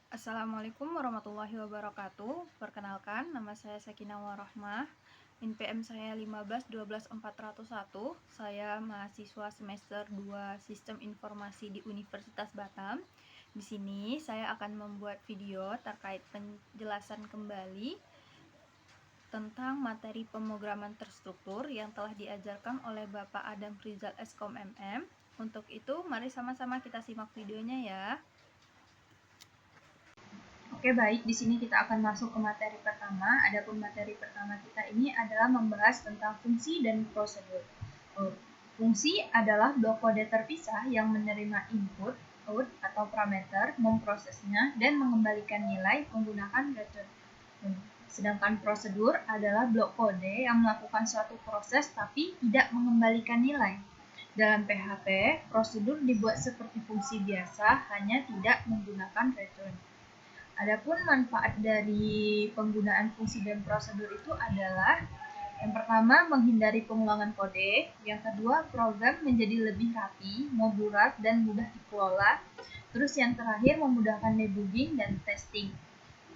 Assalamualaikum warahmatullahi wabarakatuh. Perkenalkan, nama saya Sakinah Warahmah. NPM saya 1512401. Saya mahasiswa semester 2 Sistem Informasi di Universitas Batam. Di sini saya akan membuat video terkait penjelasan kembali tentang materi pemrograman terstruktur yang telah diajarkan oleh Bapak Adam Rizal Eskom MM. Untuk itu, mari sama-sama kita simak videonya ya. Oke, baik. Di sini kita akan masuk ke materi pertama. Adapun materi pertama kita ini adalah membahas tentang fungsi dan prosedur. Fungsi adalah blok kode terpisah yang menerima input, output, atau parameter, memprosesnya, dan mengembalikan nilai menggunakan return. Sedangkan prosedur adalah blok kode yang melakukan suatu proses tapi tidak mengembalikan nilai. Dalam PHP, prosedur dibuat seperti fungsi biasa, hanya tidak menggunakan return. Adapun manfaat dari penggunaan fungsi dan prosedur itu adalah yang pertama, menghindari pengulangan kode. Yang kedua, program menjadi lebih rapi, modular, dan mudah dikelola. Terus yang terakhir, memudahkan debugging dan testing.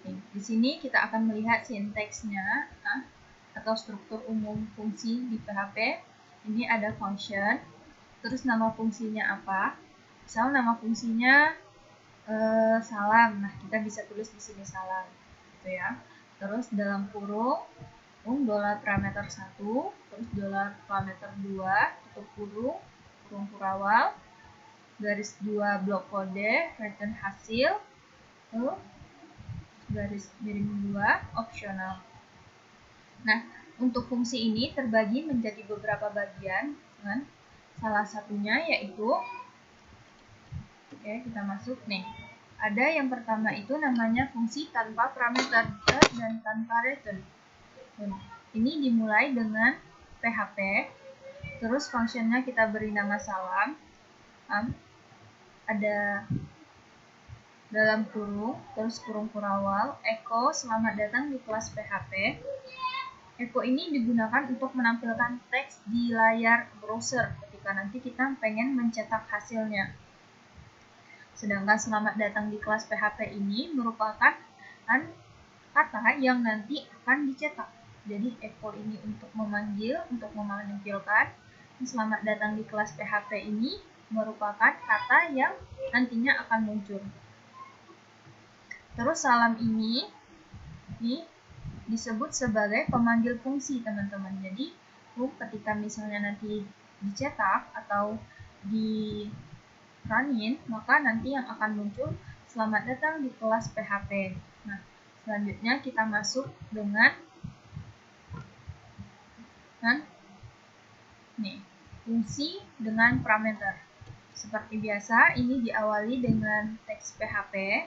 Di sini kita akan melihat sintaksnya atau struktur umum fungsi di PHP. Ini ada function, terus nama fungsinya apa? Misal nama fungsinya salam. Nah, kita bisa tulis di sini salam, gitu ya. Terus dalam kurung $parameter 1, terus $parameter 2, tutup kurung, kurung kurawal, garis 2 blok kode, return hasil, garis miring 2, opsional. Nah, untuk fungsi ini terbagi menjadi beberapa bagian, kan? Salah satunya yaitu, oke, kita masuk nih. Ada yang pertama itu namanya fungsi tanpa parameter dan tanpa return. Ini dimulai dengan PHP, terus functionnya kita beri nama salam, ada dalam kurung, terus kurung kurawal, echo selamat datang di kelas PHP. Echo ini digunakan untuk menampilkan teks di layar browser ketika nanti kita pengen mencetak hasilnya. Sedangkan selamat datang di kelas PHP ini merupakan kata yang nanti akan dicetak. Jadi echo ini untuk memanggil, untuk menampilkan. Selamat datang di kelas PHP ini merupakan kata yang nantinya akan muncul. Terus salam ini disebut sebagai pemanggil fungsi, teman-teman. Jadi ketika misalnya nanti dicetak atau di runin, maka nanti yang akan muncul selamat datang di kelas PHP. Nah, selanjutnya kita masuk dengan fungsi dengan parameter. Seperti biasa, ini diawali dengan teks PHP,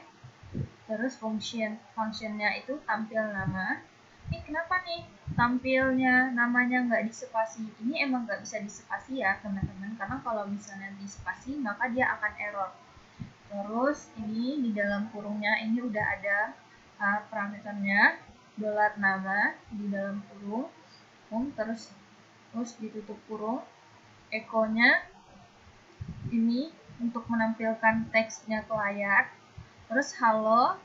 terus functionnya itu tampil nama. Ini kenapa nih tampilnya namanya nggak dispasi? Ini emang nggak bisa dispasi ya, teman-teman, karena kalau misalnya dispasi maka dia akan error. Terus ini di dalam kurungnya ini udah ada parameternya, $nama di dalam kurung, terus ditutup kurung, echo-nya ini untuk menampilkan teksnya ke layar, terus halo,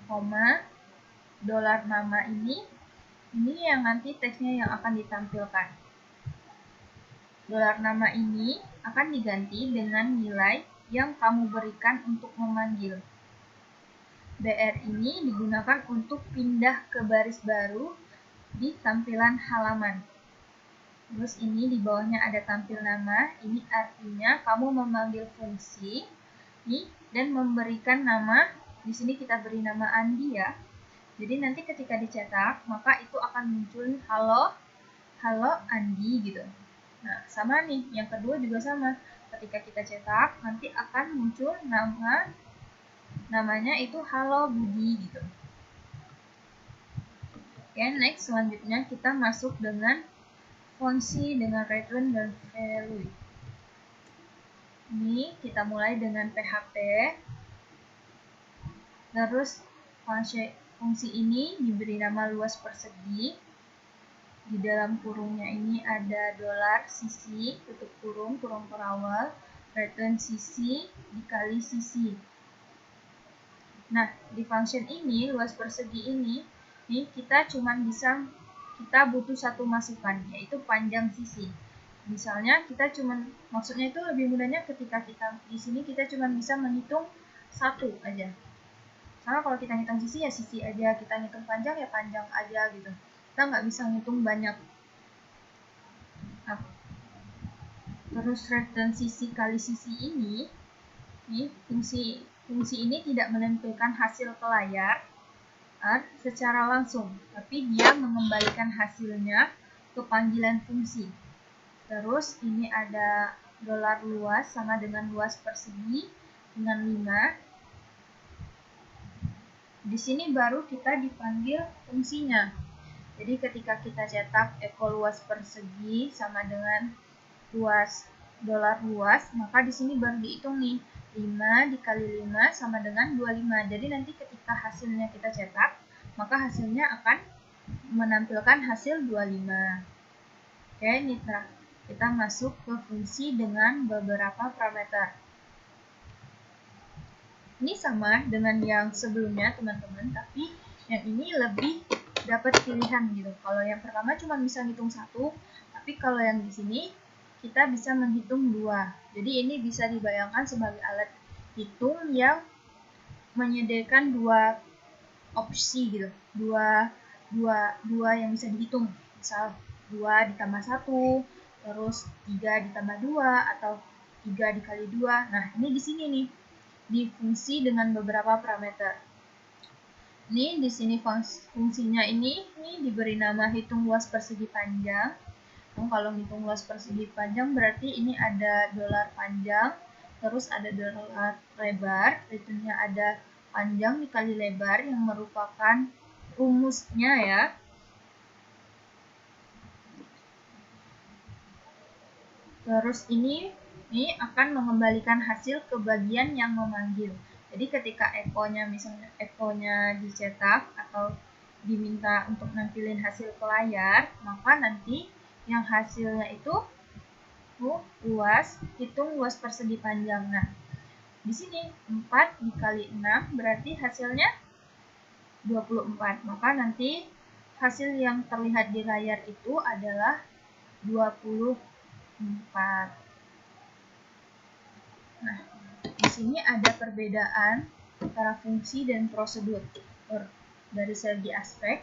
$nama ini yang nanti teksnya yang akan ditampilkan. $nama ini akan diganti dengan nilai yang kamu berikan untuk memanggil. BR ini digunakan untuk pindah ke baris baru di tampilan halaman. Terus ini di bawahnya ada tampil nama, ini artinya kamu memanggil fungsi dan memberikan nama. Di sini kita beri nama Andi ya. Jadi nanti ketika dicetak, maka itu akan muncul halo Andi gitu. Nah, sama nih, yang kedua juga sama. Ketika kita cetak, nanti akan muncul namanya itu halo Budi gitu. Oke, next selanjutnya kita masuk dengan fungsi dengan return dan value. Ini kita mulai dengan PHP. Terus fungsi ini diberi nama luas persegi. Di dalam kurungnya ini ada $sisi, tutup kurung, kurung kurawal, return sisi dikali sisi. Nah, di function ini, luas persegi ini, nih kita butuh satu masukan, yaitu panjang sisi. Misalnya maksudnya itu lebih mudahnya ketika kita di sini kita cuma bisa menghitung satu aja. Sama kalau kita ngitung sisi ya sisi aja, kita ngitung panjang ya panjang aja gitu. Kita nggak bisa ngitung banyak. Nah, terus return sisi kali sisi ini, fungsi ini tidak menempelkan hasil ke layar secara langsung, tapi dia mengembalikan hasilnya ke panggilan fungsi. Terus ini ada dolar luas sama dengan luas persegi dengan 5. Di sini baru kita dipanggil fungsinya. Jadi ketika kita cetak eko luas persegi sama dengan luas dolar luas, maka di sini baru dihitung nih 5 dikali 5 sama dengan 25. Jadi nanti ketika hasilnya kita cetak, maka hasilnya akan menampilkan hasil 25. Oke, ini kita masuk ke fungsi dengan beberapa parameter. Ini sama dengan yang sebelumnya teman-teman, tapi yang ini lebih dapat pilihan gitu. Kalau yang pertama cuma bisa ngitung satu, tapi kalau yang di sini kita bisa menghitung 2. Jadi ini bisa dibayangkan sebagai alat hitung yang menyediakan 2 opsi gitu. Dua yang bisa dihitung. Misal 2 ditambah 1, terus 3 ditambah 2 atau 3 dikali 2. Nah, ini di sini nih di fungsi dengan beberapa parameter. Ini di sini fungsinya ini diberi nama hitung luas persegi panjang. Kalau hitung luas persegi panjang berarti ini ada dolar panjang, terus ada dolar lebar, returnnya ada panjang dikali lebar yang merupakan rumusnya ya. Terus ini akan mengembalikan hasil ke bagian yang memanggil. Jadi ketika misalnya ekonya dicetak atau diminta untuk nampilin hasil ke layar, maka nanti yang hasilnya itu hitung luas persegi panjang. Nah, di sini 4 dikali 6 berarti hasilnya 24. Maka nanti hasil yang terlihat di layar itu adalah 24. Nah, di sini ada perbedaan antara fungsi dan prosedur. Dari segi aspek,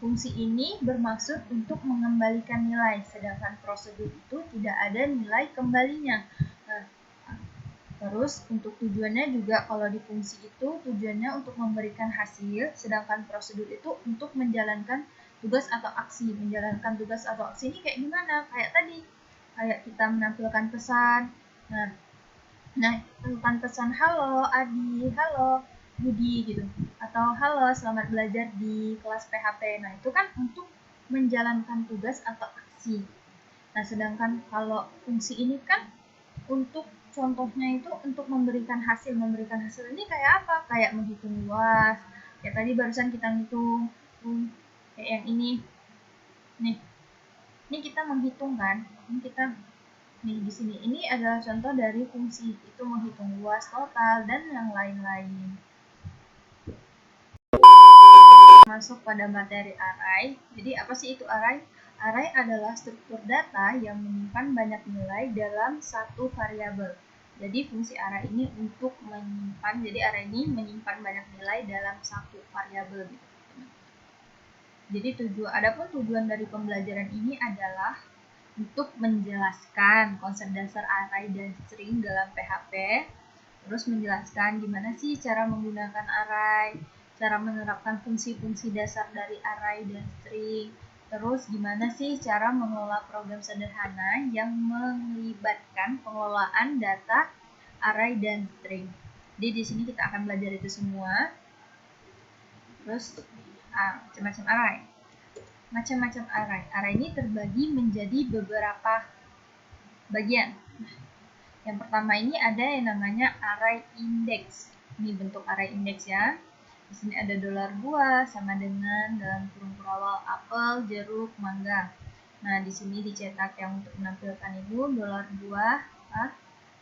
fungsi ini bermaksud untuk mengembalikan nilai, sedangkan prosedur itu tidak ada nilai kembalinya. Nah, terus untuk tujuannya juga kalau di fungsi itu tujuannya untuk memberikan hasil, sedangkan prosedur itu untuk menjalankan tugas atau aksi. Menjalankan tugas atau aksi ini kayak gimana? Kayak tadi, kayak kita menampilkan pesan. Nah, tentang pesan halo Adi, halo Budi gitu. Atau halo selamat belajar di kelas PHP. Nah, itu kan untuk menjalankan tugas atau aksi. Nah, sedangkan kalau fungsi ini kan untuk contohnya itu untuk memberikan hasil. Memberikan hasil ini kayak apa? Kayak menghitung luas. Ya tadi barusan kita ngitung kayak yang ini. Nih. Ini kita menghitung kan? Ini kita di sini ini adalah contoh dari fungsi itu menghitung luas total dan yang lain-lain. Masuk pada materi array. Jadi apa sih itu array? Array adalah struktur data yang menyimpan banyak nilai dalam satu variabel. Jadi fungsi array ini untuk menyimpan. Jadi array ini menyimpan banyak nilai dalam satu variabel gitu. Jadi adapun tujuan dari pembelajaran ini adalah untuk menjelaskan konsep dasar array dan string dalam PHP, terus menjelaskan gimana sih cara menggunakan array, cara menerapkan fungsi-fungsi dasar dari array dan string, terus gimana sih cara mengelola program sederhana yang melibatkan pengelolaan data array dan string. Jadi di sini kita akan belajar itu semua. Terus macam-macam array. Macam-macam array. Array ini terbagi menjadi beberapa bagian. Yang pertama ini ada yang namanya array index. Ini bentuk array index ya. Di sini ada dolar buah sama dengan dalam kurung awal apel, jeruk, mangga. Nah, di sini dicetak yang untuk menampilkan itu dolar buah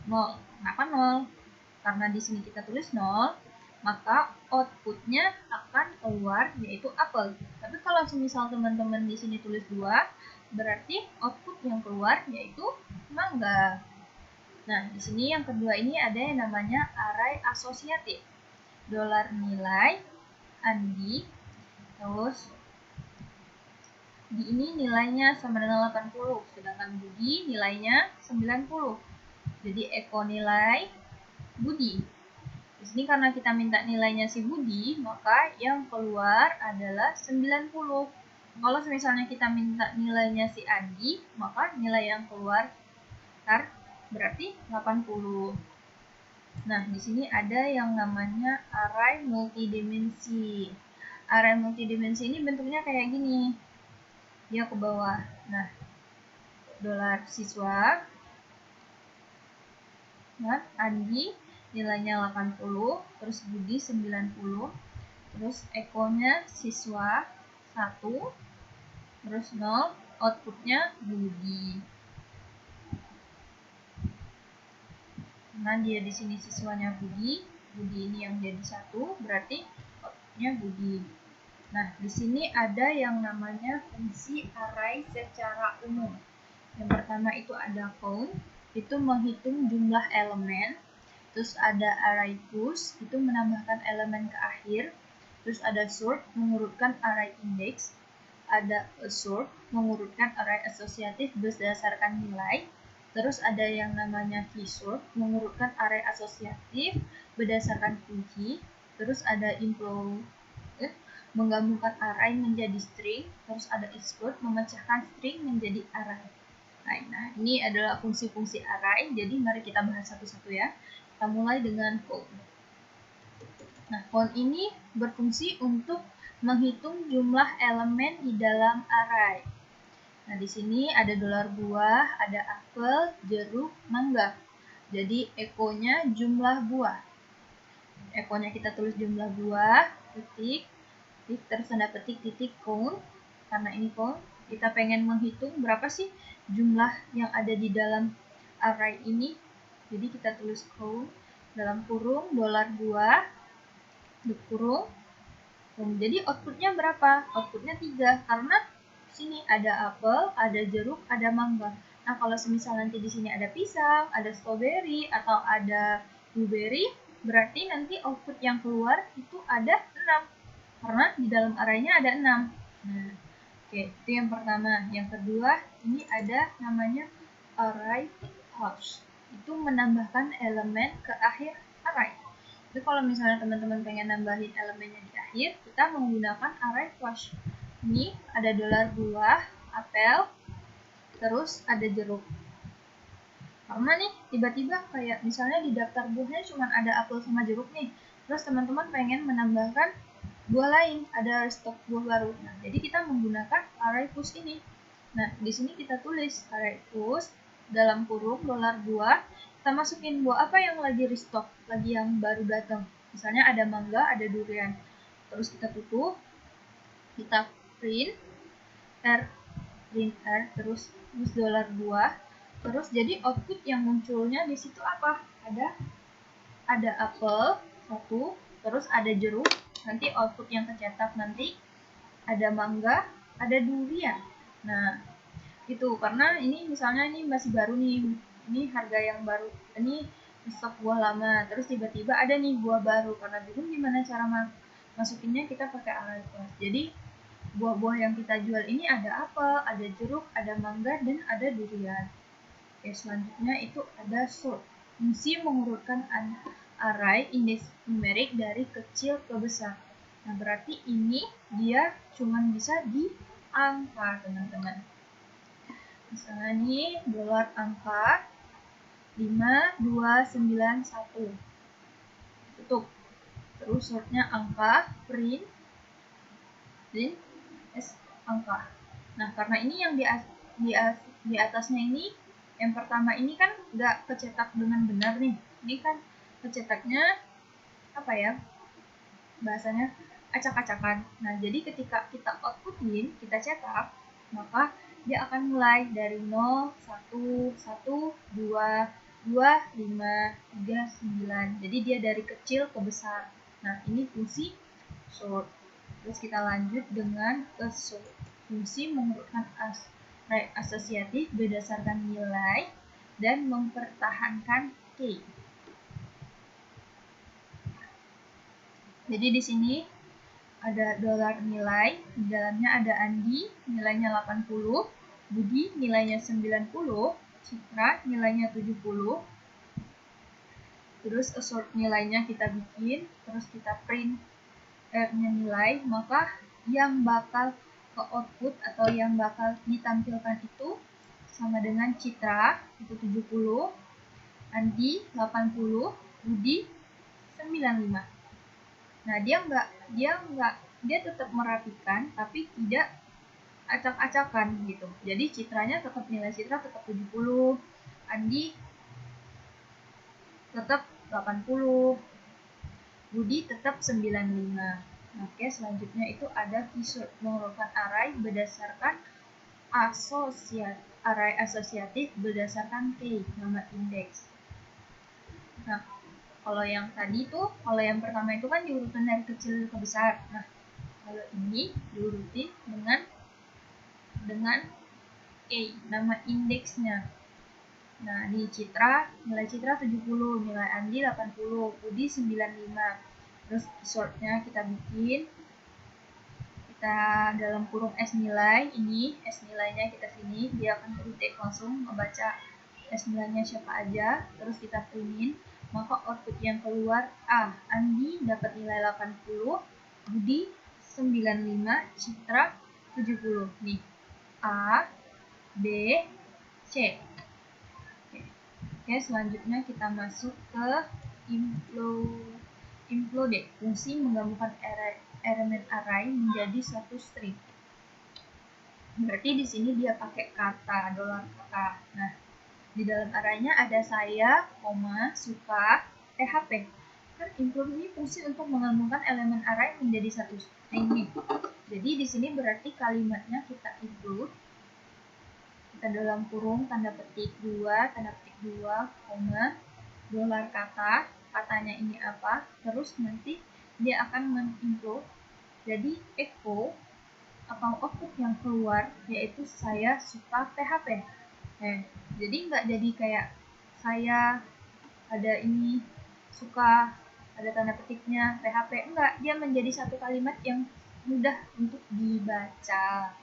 0. Kenapa 0? Karena di sini kita tulis 0, maka outputnya akan keluar yaitu apel. Tapi kalau misal teman-teman di sini tulis 2, berarti output yang keluar yaitu mangga. Nah, di sini yang kedua ini ada yang namanya array asosiatif. Dolar nilai Andi, terus di ini nilainya sama dengan 80, sedangkan Budi nilainya 90. Jadi Eko nilai Budi. Di sini karena kita minta nilainya si Budi, maka yang keluar adalah 90. Kalau misalnya kita minta nilainya si Andi, maka nilai yang keluar berarti 80. Nah, di sini ada yang namanya array multidimensi. Array multidimensi ini bentuknya kayak gini. Dia ke bawah. Nah, dolar siswa, nah, Andi nilainya 80, terus Budi 90, terus Ekonya siswa 1, terus 0, outputnya Budi. Nah, dia di sini siswanya Budi ini yang jadi 1, berarti outputnya Budi. Nah, di sini ada yang namanya fungsi array secara umum. Yang pertama itu ada count, itu menghitung jumlah elemen. Terus ada array push, itu menambahkan elemen ke akhir. Terus ada sort, mengurutkan array index. Ada assort, mengurutkan array asosiatif berdasarkan nilai. Terus ada yang namanya keysort, mengurutkan array asosiatif berdasarkan kunci. Terus ada implicate, menggabungkan array menjadi string. Terus ada export, memecahkan string menjadi array. Nah, ini adalah fungsi-fungsi array. Jadi mari kita bahas satu-satu ya. Kita mulai dengan count. Nah, count ini berfungsi untuk menghitung jumlah elemen di dalam array. Nah, di sini ada dolar buah, ada apel, jeruk, mangga. Jadi ekonya jumlah buah. Ekonya kita tulis jumlah buah, titik, terus tanda petik, titik, count. Karena ini count, kita pengen menghitung berapa sih jumlah yang ada di dalam array ini. Jadi kita tulis count dalam kurung dolar buah, kurung. Jadi outputnya berapa? Outputnya 3, karena sini ada apel, ada jeruk, ada mangga. Nah, kalau semisal nanti di sini ada pisang, ada strawberry, atau ada blueberry, berarti nanti output yang keluar itu ada 6. Karena di dalam arraynya ada 6. Nah, oke, itu yang pertama. Yang kedua, ini ada namanya array house. Itu menambahkan elemen ke akhir array. Jadi kalau misalnya teman-teman pengen nambahin elemennya di akhir, kita menggunakan array flush. Ini ada dolar buah, apel, terus ada jeruk. Karena nih tiba-tiba kayak misalnya di daftar buahnya cuma ada apel sama jeruk nih. Terus teman-teman pengen menambahkan buah lain, ada stok buah baru. Nah, jadi kita menggunakan array push ini. Nah, di sini kita tulis array push dalam kurung dolar buah. Kita masukin buah apa yang lagi restock, lagi yang baru datang. Misalnya ada mangga, ada durian. Terus kita tutup, kita print R, terus dolar buah. Terus jadi output yang munculnya di situ apa? Ada apel 1, terus ada jeruk. Nanti output yang kecetak nanti ada mangga, ada durian. Nah, itu karena ini misalnya ini masih baru nih. Ini harga yang baru. Ini stok buah lama. Terus tiba-tiba ada nih buah baru. Karena bingung gimana cara masukinnya, kita pakai array class. Jadi buah-buah yang kita jual ini ada apel, ada jeruk, ada mangga, dan ada durian. Oke, selanjutnya itu ada sort. Fungsi mengurutkan array indeks numerik dari kecil ke besar. Nah, berarti ini dia cuma bisa di angka, teman-teman. Misalnya nih, dolar angka 5291. Tutup. Terus sortnya angka, print, dan angka. Nah, karena ini yang di atasnya ini, yang pertama ini kan nggak kecetak dengan benar nih. Ini kan kecetaknya apa ya? Bahasanya acak-acakan. Nah, jadi ketika kita outputin, kita cetak, maka dia akan mulai dari 0, 1, 1, 2, 2, 5, 3, 9. Jadi dia dari kecil ke besar. Nah, ini fungsi sort. Terus kita lanjut dengan assort. Fungsi mengurutkan array asosiatif berdasarkan nilai dan mempertahankan key. Jadi di sini ada dolar nilai, di dalamnya ada Andi, nilainya 80, Budi, nilainya 90, Citra, nilainya 70, terus assort nilainya kita bikin, terus kita print R-nya nilai, maka yang bakal ke output atau yang bakal ditampilkan itu sama dengan Citra, itu 70, Andi, 80, Budi, 95. Nah, dia tetap merapikan tapi tidak acak-acakan gitu. Jadi citranya tetap, nilai citra tetap 70, Andi tetap 80, Budi tetap 95. Oke, selanjutnya itu ada keysort, mengurutkan array berdasarkan array asosiatif berdasarkan key, nama indeks. Nah, kalau yang pertama itu kan diurutan dari kecil ke besar. Nah, kalau ini diurutin dengan A, nama indeksnya. Nah, di Citra, nilai Citra 70, nilai Andi 80, Budi 95. Terus sortnya kita bikin, kita dalam kurung S nilai, ini S nilainya kita sini, dia akan ketik langsung membaca S nilainya siapa aja, terus kita printin, maka output yang keluar A, Andi dapat nilai 80, Budi 95, Citra 70. Nih, A, B, C. Oke, selanjutnya kita masuk ke implode, fungsi menggabungkan elemen array menjadi satu string. Berarti di sini dia pakai kata, dolar kata. Nah, di dalam arraynya ada saya, koma, suka, php. Kan implode ini fungsi untuk menggabungkan elemen array menjadi satu string nih. Jadi di sini berarti kalimatnya kita implode, kita dalam kurung tanda petik 2, koma, dolar kata, katanya ini apa, terus nanti dia akan menginclude jadi echo atau output yang keluar yaitu saya suka PHP. Jadi nggak jadi kayak saya ada ini suka ada tanda petiknya PHP, enggak, dia menjadi satu kalimat yang mudah untuk dibaca.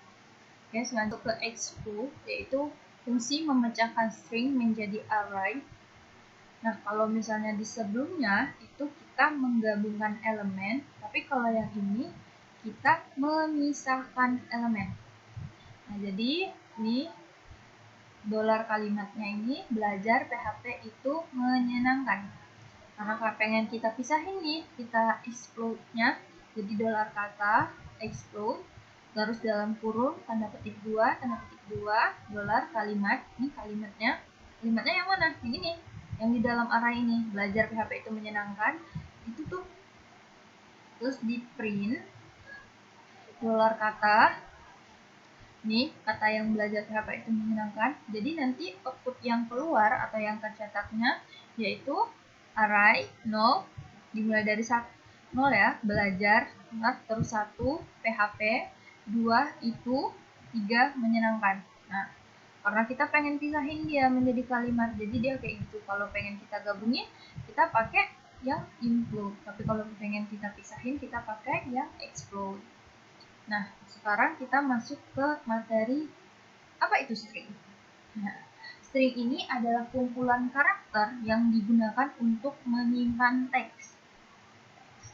Oke, selanjutnya ke expose, yaitu fungsi memecahkan string menjadi array. Nah, kalau misalnya di sebelumnya itu kita menggabungkan elemen, tapi kalau yang ini kita memisahkan elemen. Nah, jadi ini dolar kalimatnya ini belajar PHP itu menyenangkan. Karena kalau pengen kita pisahin nih, kita explode-nya jadi dolar kata, explode, terus dalam kurung tanda petik 2, dolar kalimat, ini kalimatnya yang mana? Yang ini, yang di dalam array ini, belajar PHP itu menyenangkan, itu tuh terus di print dolar kata, nih kata yang belajar PHP itu menyenangkan, jadi nanti output yang keluar atau yang tercetaknya yaitu array 0 dimulai dari 0 ya, belajar, terus 1 PHP, 2 itu, 3 menyenangkan. Nah, karena kita pengen pisahin dia menjadi kalimat, jadi dia kayak gitu. Kalau pengen kita gabungin, kita pakai yang include, tapi kalau pengen kita pisahin, kita pakai yang exclude. Nah, sekarang kita masuk ke materi apa itu string. Nah, string ini adalah kumpulan karakter yang digunakan untuk menyimpan teks.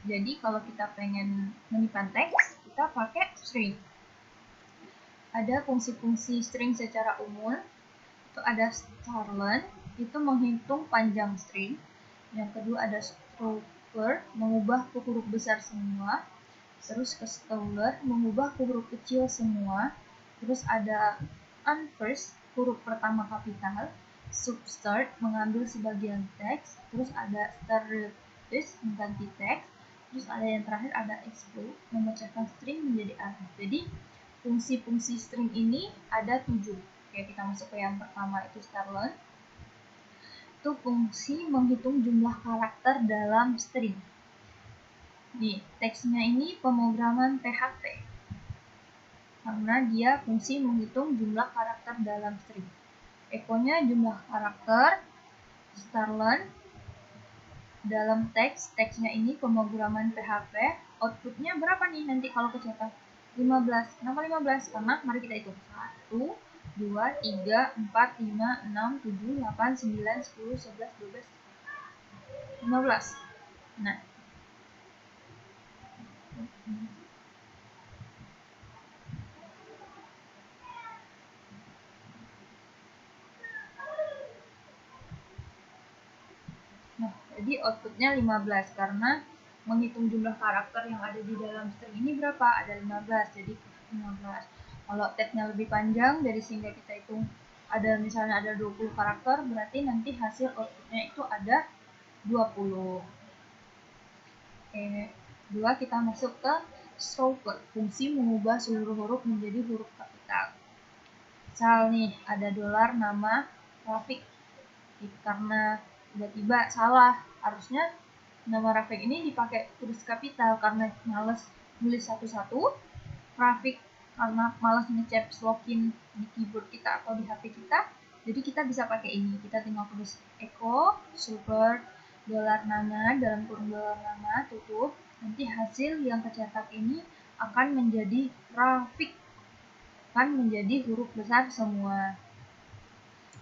Jadi kalau kita pengen menyimpan teks, kita pakai string. Ada fungsi-fungsi string secara umum. Itu ada starlen, itu menghitung panjang string. Yang kedua ada stropper, mengubah ke huruf besar semua. Terus ke staller, mengubah ke huruf kecil semua. Terus ada unfirst, huruf pertama kapital. Substart, mengambil sebagian teks. Terus ada starless, mengganti teks. Terus ada yang terakhir ada explode, memecahkan string menjadi array. Jadi fungsi-fungsi string ini ada 7. Oke, kita masuk ke yang pertama, itu starlen. Itu fungsi menghitung jumlah karakter dalam string. Nih, teksnya ini pemrograman PHP. Karena dia fungsi menghitung jumlah karakter dalam string. Echo-nya jumlah karakter, starlearn. Dalam teksnya ini pemrograman PHP, outputnya berapa nih nanti kalau kecetak? 15. Kenapa 15? Karena mari kita hitung. 1, 2, 3, 4, 5, 6, 7, 8, 9, 10, 11, 12, 15. Nah, jadi outputnya 15 karena menghitung jumlah karakter yang ada di dalam string ini berapa? Ada 15, jadi 15. Kalau tagnya lebih panjang dari sehingga kita hitung ada misalnya ada 20 karakter, berarti nanti hasil outputnya itu ada 20. Oke, 2 kita masuk ke stropper, fungsi mengubah seluruh huruf menjadi huruf kapital. Misal nih ada dolar nama Rafiq, karena tiba-tiba salah, harusnya nama Rafiq ini dipakai huruf kapital karena males nulis satu-satu. Rafiq karena malas nge-caps lockin di keyboard kita atau di HP kita, jadi kita bisa pakai ini. Kita tinggal tulis echo super dolar nama dalam kurung dolar nama tutup. Nanti hasil yang kecetak ini akan menjadi Rafiq, akan menjadi huruf besar semua.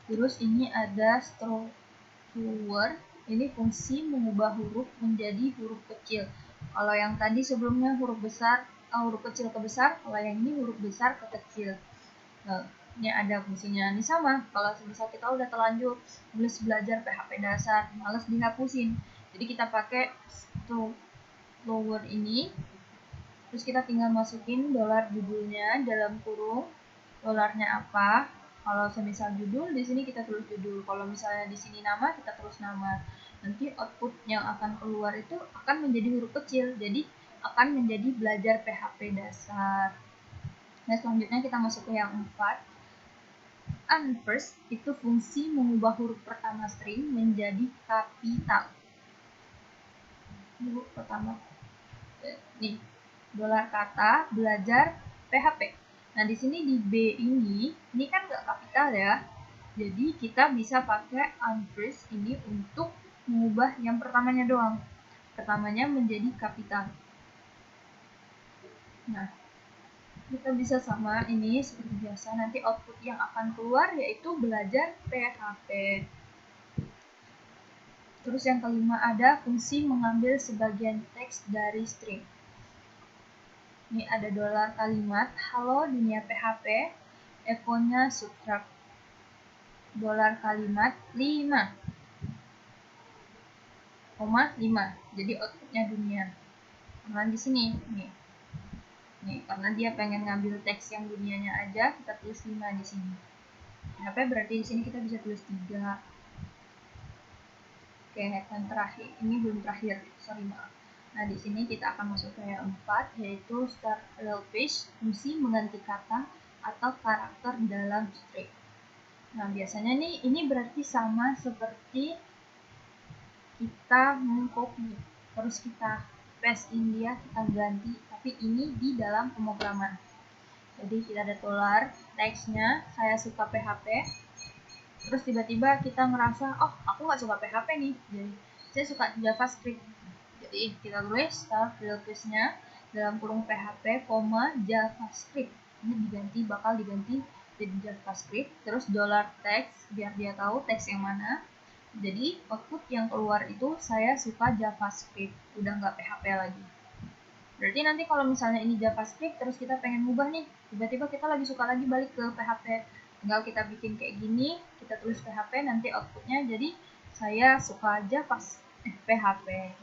Terus ini ada stropper, ini fungsi mengubah huruf menjadi huruf kecil. Kalau yang tadi sebelumnya huruf besar, huruf kecil ke besar, kalau yang ini huruf besar ke kecil. Nah, ini ada fungsinya. Ini sama, kalau misal kita udah terlanjur nulis belajar PHP dasar, males dihapusin. Jadi kita pakai stropper ini, terus kita tinggal masukin dolar judulnya dalam kurung, dolarnya apa. Kalau semisal judul, di sini kita tulis judul. Kalau misalnya di sini nama, kita tulis nama. Nanti output yang akan keluar itu akan menjadi huruf kecil. Jadi akan menjadi belajar PHP dasar. Nah, selanjutnya kita masuk ke yang 4. Unfirst itu fungsi mengubah huruf pertama string menjadi kapital. Huruf pertama. Nih, dolar kata belajar PHP. Nah, di sini di B ini kan nggak kapital ya. Jadi kita bisa pakai unfirst ini untuk mengubah yang pertamanya doang. Pertamanya menjadi kapital. Nah, kita bisa sama ini seperti biasa. Nanti output yang akan keluar yaitu belajar PHP. Terus yang kelima ada fungsi mengambil sebagian teks dari string. Ini ada dolar kalimat, halo dunia PHP, echo-nya subtract dolar kalimat 5, 5. Jadi outputnya dunia. Karena di sini nih. Karena dia pengen ngambil teks yang dunianya aja, kita tulis 5 di sini. PHP berarti di sini kita bisa tulis 3. Oke, yang terakhir, ini belum terakhir, sorry maaf. Nah, di sini kita akan masuk ke yang 4, yaitu start real page, fungsi mengganti kata atau karakter dalam string. Nah, biasanya nih, ini berarti sama seperti kita mengcopy, terus kita paste in dia, kita ganti, tapi ini di dalam pemrograman. Jadi kita ada dolar, teksnya, saya suka PHP, terus tiba-tiba kita ngerasa, oh aku nggak suka PHP nih, jadi saya suka JavaScript. Jadi kita tulis start real page-nya dalam kurung PHP, JavaScript. Ini bakal diganti jadi JavaScript. Terus dolar text biar dia tahu teks yang mana. Jadi output yang keluar itu saya suka JavaScript, udah nggak PHP lagi. Berarti nanti kalau misalnya ini JavaScript terus kita pengen ngubah nih, tiba-tiba kita lagi suka lagi balik ke PHP. Tinggal kita bikin kayak gini, kita tulis PHP, nanti outputnya jadi saya suka PHP.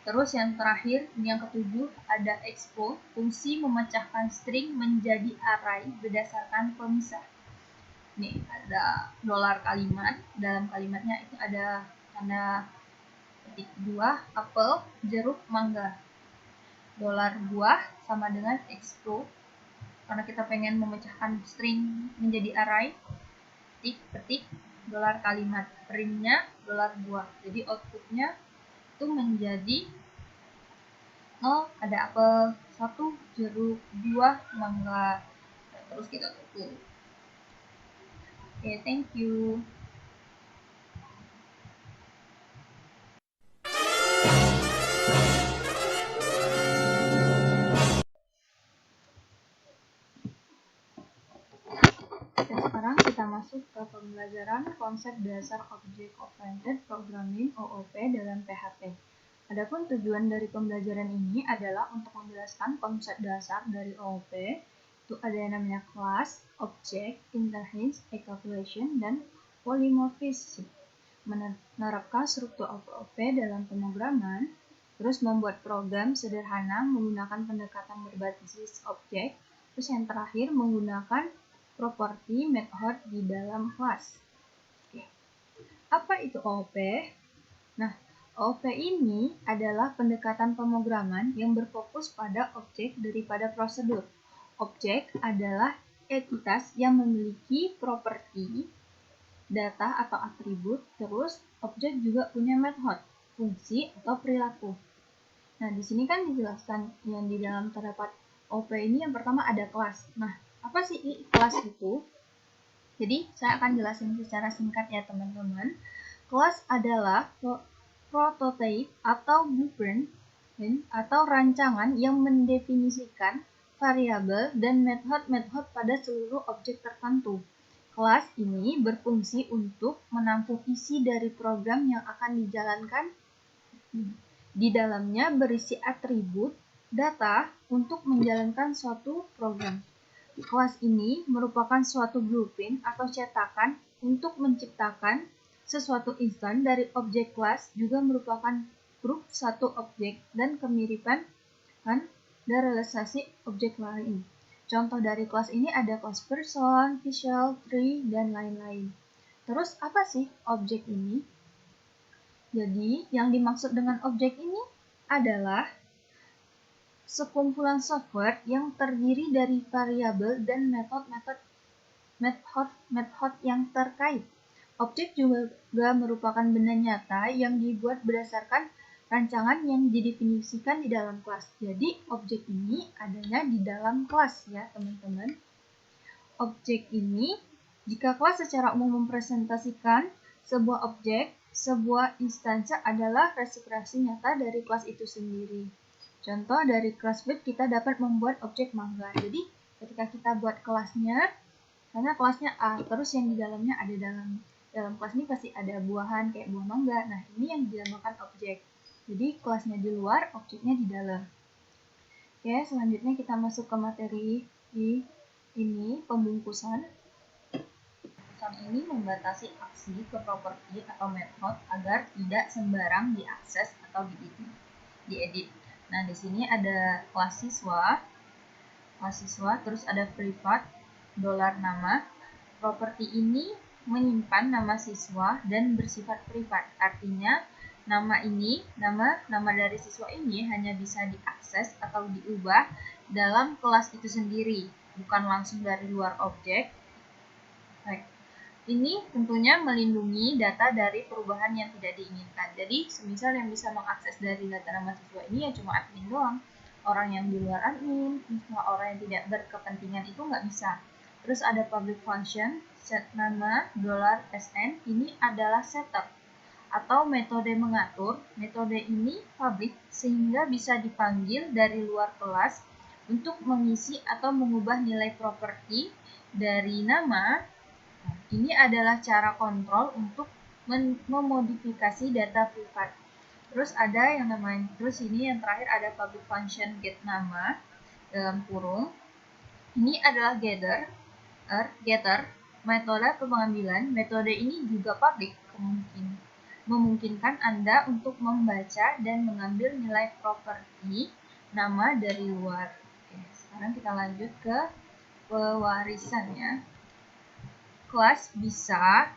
Terus yang terakhir, yang ketujuh, ada expose, fungsi memecahkan string menjadi array berdasarkan pemisah. Nih, ada dolar kalimat, dalam kalimatnya itu ada tanda petik buah, apel, jeruk, mangga. Dolar buah sama dengan expose, karena kita pengen memecahkan string menjadi array, petik, dolar kalimat, printnya dolar buah. Jadi outputnya itu menjadi 0 ada apel, 1 jeruk, 2 mangga. Terus kita tutup. Oke, thank you. Sekarang kita masuk ke pembelajaran konsep dasar Object Oriented Programming (OOP) dalam PHP. Adapun tujuan dari pembelajaran ini adalah untuk menjelaskan konsep dasar dari OOP, itu ada yang namanya class, object, interface, encapsulation, dan polymorphism. Menerapkan struktur OOP dalam pemrograman, terus membuat program sederhana menggunakan pendekatan berbasis objek, terus yang terakhir menggunakan properti method di dalam kelas. Oke. Apa itu OOP? Nah, OOP ini adalah pendekatan pemrograman yang berfokus pada objek daripada prosedur. Objek adalah entitas yang memiliki properti, data atau atribut, terus objek juga punya metode, fungsi atau perilaku. Nah, di sini kan dijelaskan yang di dalam terdapat OOP ini yang pertama ada kelas. Nah, apa sih kelas itu? Jadi, saya akan jelasin secara singkat ya teman-teman. Kelas adalah prototype atau blueprint atau rancangan yang mendefinisikan variabel dan metode-metode pada seluruh objek tertentu. Kelas ini berfungsi untuk menampung isi dari program yang akan dijalankan. Di dalamnya berisi atribut, data untuk menjalankan suatu program. Kelas ini merupakan suatu blueprint atau cetakan untuk menciptakan sesuatu instan dari objek kelas, juga merupakan proof satu objek dan kemiripan dan realisasi objek lain. Contoh dari kelas ini ada kelas person, visual, tree, dan lain-lain. Terus apa sih objek ini? Jadi yang dimaksud dengan objek ini adalah sekumpulan software yang terdiri dari variabel dan metode yang terkait. Objek juga merupakan benda nyata yang dibuat berdasarkan rancangan yang didefinisikan di dalam kelas. Jadi, objek ini adanya di dalam kelas ya, teman-teman. Objek ini, jika kelas secara umum mempresentasikan sebuah objek, sebuah instansi adalah representasi nyata dari kelas itu sendiri. Contoh dari kelas bed kita dapat membuat objek mangga. Jadi ketika kita buat kelasnya, karena kelasnya A, terus yang di dalamnya ada dalam kelas ini pasti ada buahan kayak buah mangga. Nah, ini yang dinamakan objek. Jadi kelasnya di luar, objeknya di dalam. Oke, selanjutnya kita masuk ke materi ini pembungkusan. Pembungkusan ini membatasi aksi ke properti atau metode agar tidak sembarang diakses atau diedit. Nah, di sini ada kelas siswa, terus ada privat, $nama. Properti ini menyimpan nama siswa dan bersifat privat. Artinya, nama dari siswa ini hanya bisa diakses atau diubah dalam kelas itu sendiri, bukan langsung dari luar objek. Baik. Ini tentunya melindungi data dari perubahan yang tidak diinginkan. Jadi, semisal yang bisa mengakses dari data nama siswa ini ya cuma admin doang. Orang yang di luar admin, misalnya orang yang tidak berkepentingan itu nggak bisa. Terus ada public function, set nama, $SN, ini adalah setup atau metode mengatur. Metode ini public sehingga bisa dipanggil dari luar kelas untuk mengisi atau mengubah nilai properti dari nama. Ini adalah cara kontrol untuk memodifikasi data privat. Terus ada yang namanya, terus ini yang terakhir ada public function getNama dalam kurung. Ini adalah getter, metode pengambilan. Metode ini juga public, memungkinkan Anda untuk membaca dan mengambil nilai properti nama dari luar. Oke, sekarang kita lanjut ke pewarisannya. Kelas bisa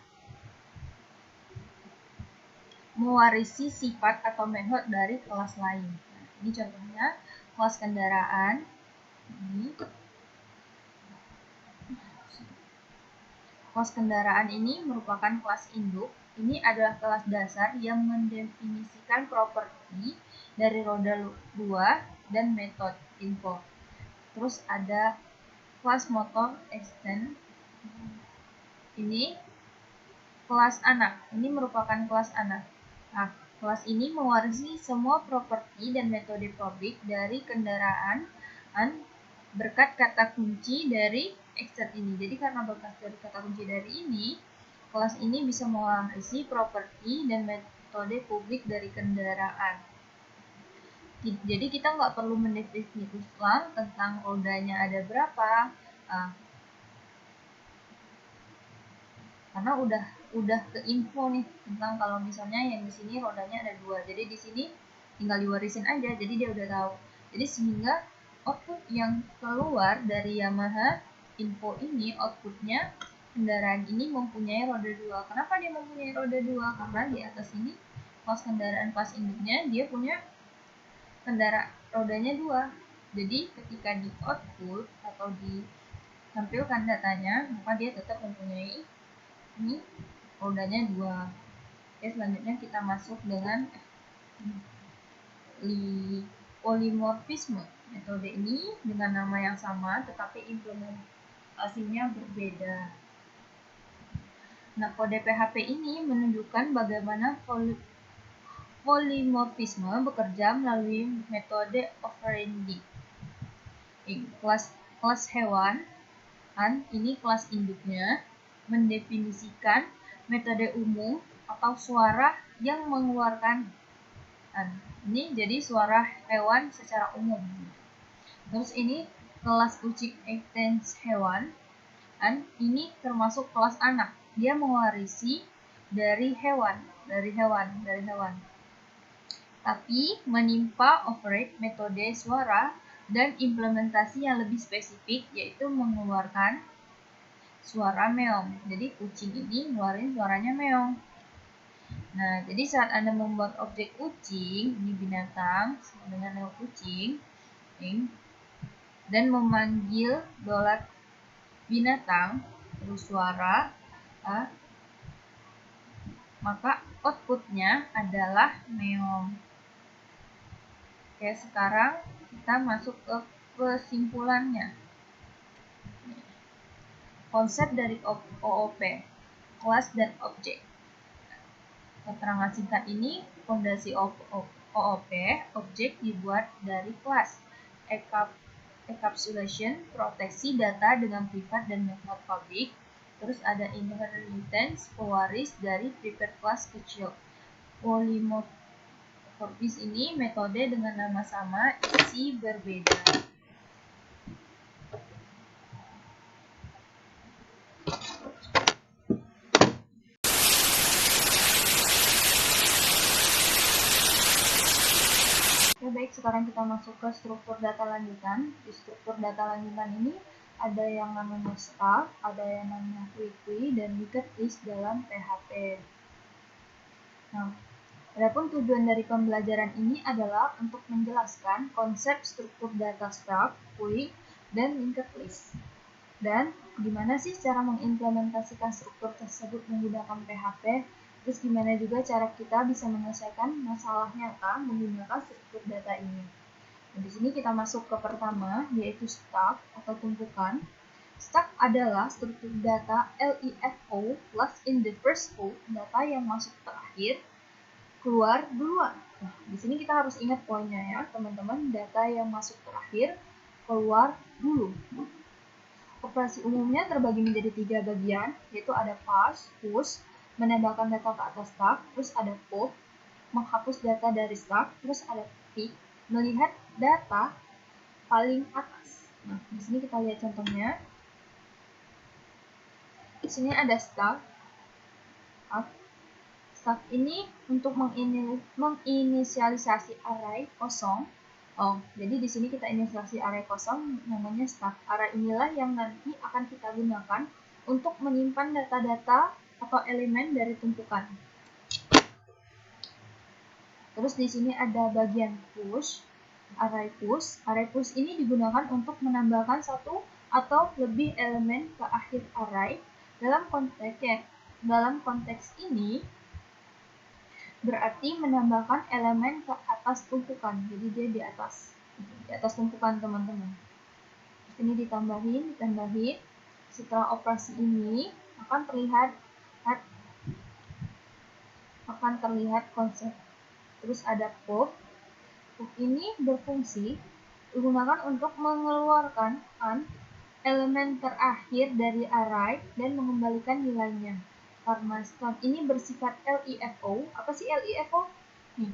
mewarisi sifat atau metode dari kelas lain. Nah, ini contohnya kelas kendaraan. Kelas kendaraan ini merupakan kelas induk. Ini adalah kelas dasar yang mendefinisikan properti dari roda 2 dan metode info. Terus ada kelas motor extend. Ini kelas anak. Ini merupakan kelas anak. Nah, kelas ini mewarisi semua properti dan metode publik dari kendaraan berkat kata kunci dari extend ini. Jadi karena berkat dari kata kunci dari ini, kelas ini bisa mewarisi properti dan metode publik dari kendaraan. Jadi kita nggak perlu mendefinisikan tentang rodanya ada berapa, karena udah ke info nih tentang kalau misalnya yang di sini rodanya ada 2. Jadi di sini tinggal diwarisin aja, jadi dia udah tahu. Jadi sehingga output yang keluar dari Yamaha info ini, outputnya kendaraan ini mempunyai roda 2. Kenapa dia mempunyai roda 2? Karena di atas ini pas kendaraan pas induknya dia punya kendaraan rodanya 2. Jadi ketika di output atau ditampilkan datanya, maka dia tetap mempunyai ini rodanya 2. Oke, selanjutnya kita masuk dengan polimorfisme. Metode ini dengan nama yang sama tetapi implementasinya berbeda. Nah, kode PHP ini menunjukkan bagaimana polimorfisme bekerja melalui metode operandi. Kelas hewan, ini kelas induknya, mendefinisikan metode umum atau suara yang mengeluarkan. Ini jadi suara hewan secara umum. Terus ini kelas kucing extens hewan, ini termasuk kelas anak. Dia mewarisi dari hewan. Tapi menimpa operate metode suara dan implementasi yang lebih spesifik, yaitu mengeluarkan suara meong. Jadi kucing ini ngeluarin suaranya meong. Nah, jadi saat Anda membuat objek kucing, ini binatang dengan nama kucing, dan memanggil binatang terus suara, maka outputnya adalah meong. Oke, sekarang kita masuk ke kesimpulannya. Konsep dari OOP, kelas dan objek. Keterangan singkat ini, fondasi OOP, objek dibuat dari kelas. Encapsulation, proteksi data dengan privat dan metode publik. Terus ada inheritance, pewaris dari private class kecil. Polymorphism ini metode dengan nama sama, isi berbeda. Oke, baik, sekarang kita masuk ke struktur data lanjutan. Di struktur data lanjutan ini ada yang namanya staff, ada yang namanya query, dan linked list dalam PHP. Nah, adapun tujuan dari pembelajaran ini adalah untuk menjelaskan konsep struktur data staff, query, dan linked list. Dan gimana sih cara mengimplementasikan struktur tersebut menggunakan PHP, terus gimana juga cara kita bisa menyelesaikan masalah nyata menggunakan struktur data ini. Nah, di sini kita masuk ke pertama, yaitu stack atau tumpukan. Stack adalah struktur data LIFO, last in the first O, data yang masuk terakhir, keluar duluan. Nah, di sini kita harus ingat poinnya ya, teman-teman, data yang masuk terakhir, keluar dulu. Operasi umumnya terbagi menjadi 3 bagian, yaitu ada pass, push, menambahkan data ke atas stack, terus ada pop, menghapus data dari stack, terus ada pick, melihat data paling atas. Nah, di sini kita lihat contohnya. Di sini ada stack. Stack ini untuk menginisialisasi array kosong. Jadi di sini kita inisialisasi array kosong, namanya stack. Array inilah yang nanti akan kita gunakan untuk menyimpan data-data atau elemen dari tumpukan. Terus di sini ada bagian push, array push. Array push ini digunakan untuk menambahkan satu atau lebih elemen ke akhir array. Dalam konteks ini, berarti menambahkan elemen ke atas tumpukan. Jadi dia di atas tumpukan teman-teman. Ini ditambahin. Setelah operasi ini akan terlihat konsep. Terus ada pop. Pop ini berfungsi digunakan untuk mengeluarkan elemen terakhir dari array dan mengembalikan nilainya. Karena string ini bersifat LIFO. Apa sih LIFO? Nih,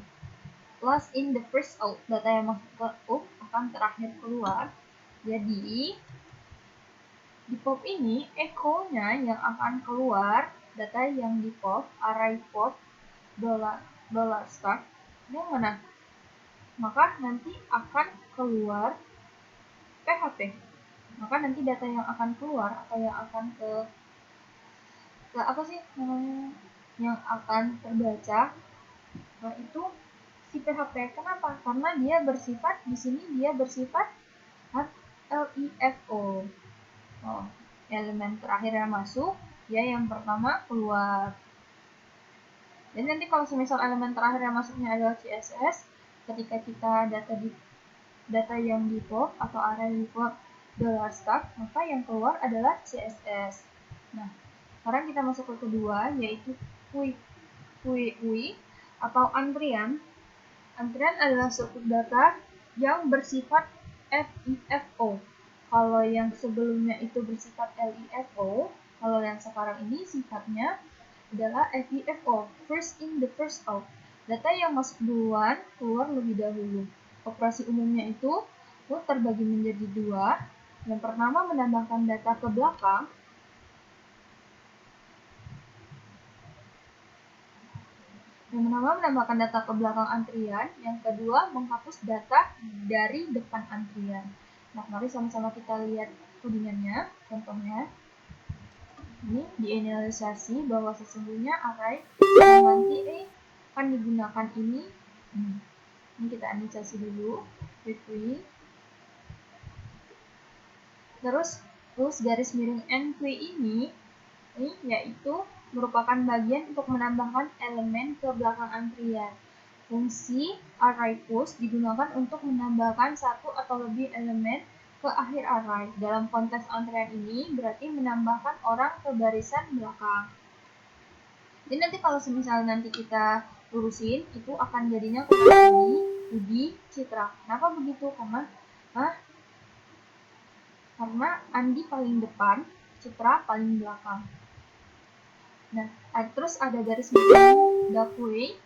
last in the first out. Data yang masuk ke pop akan terakhir keluar. Jadi di pop ini echo-nya yang akan keluar, data yang di pop, array pop dollar start, yang mana? Maka nanti akan keluar PHP. Maka nanti data yang akan keluar atau yang akan ke apa sih namanya, yang akan terbaca, nah itu si PHP. Kenapa? Karena dia bersifat di sini LIFO. Elemen terakhir yang masuk, ya yang pertama keluar. Jadi nanti kalau semisal elemen terakhir yang masuknya adalah CSS, ketika kita data yang di pop atau array di pop $start, maka yang keluar adalah CSS. Nah, sekarang kita masuk ke kedua, yaitu QUI atau antrian. Antrian adalah struktur data yang bersifat FIFO. Kalau yang sebelumnya itu bersifat LIFO, kalau yang sekarang ini sifatnya adalah FIFO, first in the first out. Data yang masuk duluan keluar lebih dahulu. Operasi umumnya itu terbagi menjadi dua. Yang pertama menambahkan data ke belakang. Yang pertama menambahkan data ke belakang antrian. Yang kedua menghapus data dari depan antrian. Nah, mari sama-sama kita lihat codingannya. Contohnya, ini dianalisasi bahwa sesungguhnya array yang nanti akan digunakan ini. Ini kita analisasi dulu. Terus garis miring NQ ini yaitu merupakan bagian untuk menambahkan elemen ke belakang antrian. Fungsi array push digunakan untuk menambahkan satu atau lebih elemen ke akhir array. Dalam konteks antrian ini berarti menambahkan orang ke barisan belakang. Jadi nanti kalau semisal nanti kita lurusin, itu akan jadinya Budi, Citra. Kenapa begitu? Karena Andi paling depan, Citra paling belakang. Nah, terus ada garis miring Dakui.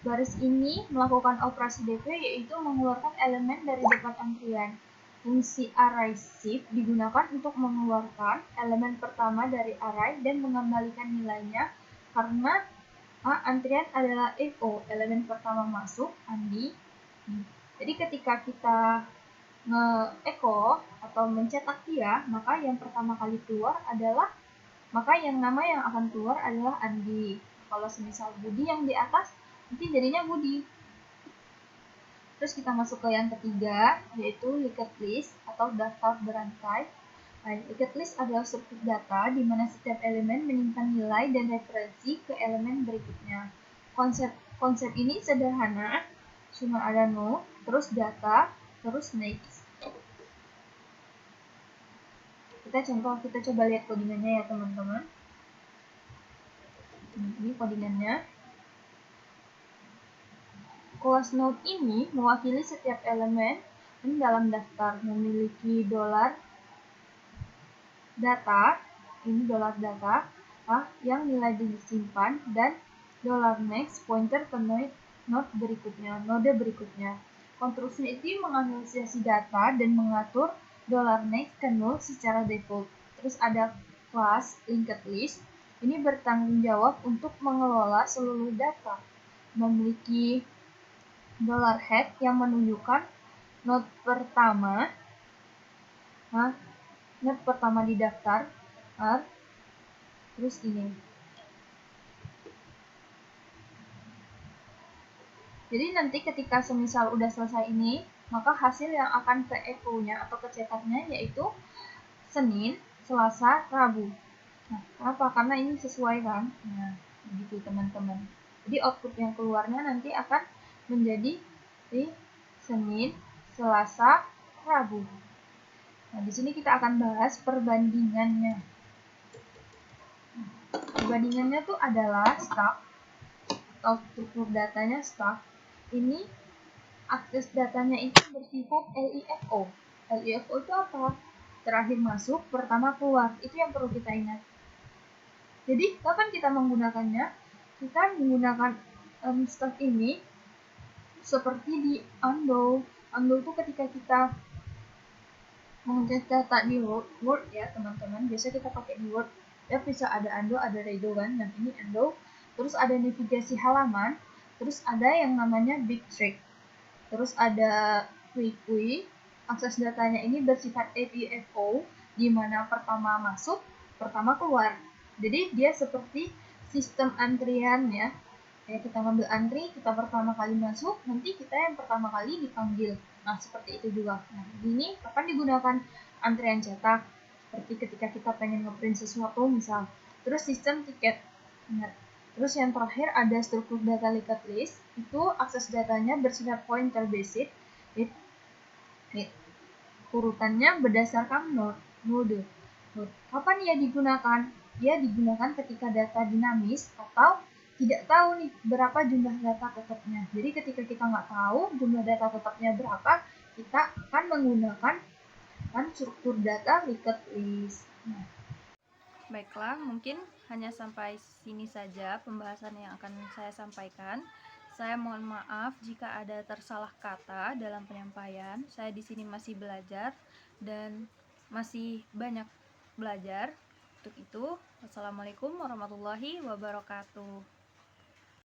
Garis ini melakukan operasi DP, yaitu mengeluarkan elemen dari depan antrian. Fungsi array shift digunakan untuk mengeluarkan elemen pertama dari array dan mengembalikan nilainya karena antrian adalah FO, elemen pertama masuk, Andi. Jadi ketika kita nge-echo atau mencetak dia, maka yang pertama kali keluar adalah, yang akan keluar adalah Andi. Kalau semisal Budi yang di atas, nanti jadinya Budi. Terus kita masuk ke yang ketiga, yaitu linked list atau daftar berantai. Nah, linked list adalah struktur data di mana setiap elemen menyimpan nilai dan referensi ke elemen berikutnya. Konsep ini sederhana, cuma ada no, terus data, terus next. Kita coba lihat codingannya ya teman-teman. Ini codingannya. Class node ini mewakili setiap elemen dalam daftar, memiliki $data, ini $data yang nilai disimpan, dan $next pointer ke node berikutnya. Konstruksi itu menganalisasi data dan mengatur $next ke nol secara default. Terus ada kelas linked list. Ini bertanggung jawab untuk mengelola seluruh data. Memiliki $head yang menunjukkan node pertama di daftar. Terus ini. Jadi nanti ketika semisal udah selesai ini, maka hasil yang akan ke echo-nya atau kecetaknya yaitu Senin, Selasa, Rabu. Nah, kenapa? Karena ini sesuai kan? Nah, begitu teman-teman. Jadi output yang keluarnya nanti akan menjadi di Senin, Selasa, Rabu. Nah, di sini kita akan bahas perbandingannya. Perbandingannya tuh adalah stock atau struktur datanya stock. Ini akses datanya itu bersifat LIFO. LIFO itu apa? Terakhir masuk, pertama keluar. Itu yang perlu kita ingat. Jadi, kapan kita menggunakannya? Kita menggunakan stock ini seperti di undo. Undo itu ketika kita mengecek data di Word ya teman-teman. Biasa kita pakai di Word. Ya bisa ada undo, ada redo kan. Nah ini undo. Terus ada navigasi halaman. Terus ada yang namanya big trick. Terus ada quick. Akses datanya ini bersifat LIFO, di mana pertama masuk, pertama keluar. Jadi dia seperti sistem antrian ya. Kayak kita ngambil antri, kita pertama kali masuk, nanti kita yang pertama kali dipanggil. Nah, seperti itu juga. Nah, ini kapan digunakan antrian cetak? Seperti ketika kita pengen ngeprint sesuatu, misal. Terus sistem tiket. Ingat. Terus yang terakhir ada struktur data linked list. Itu akses datanya bersifat pointer based. Urutannya berdasarkan node. Kapan ia digunakan? Ia digunakan ketika data dinamis atau tidak tahu nih berapa jumlah data tetapnya. Jadi ketika kita nggak tahu jumlah data tetapnya berapa, kita akan menggunakan struktur data linked list. Nah, baiklah, mungkin hanya sampai sini saja pembahasan yang akan saya sampaikan. Saya mohon maaf jika ada tersalah kata dalam penyampaian. Saya di sini masih belajar dan masih banyak belajar. Untuk itu, wassalamualaikum warahmatullahi wabarakatuh.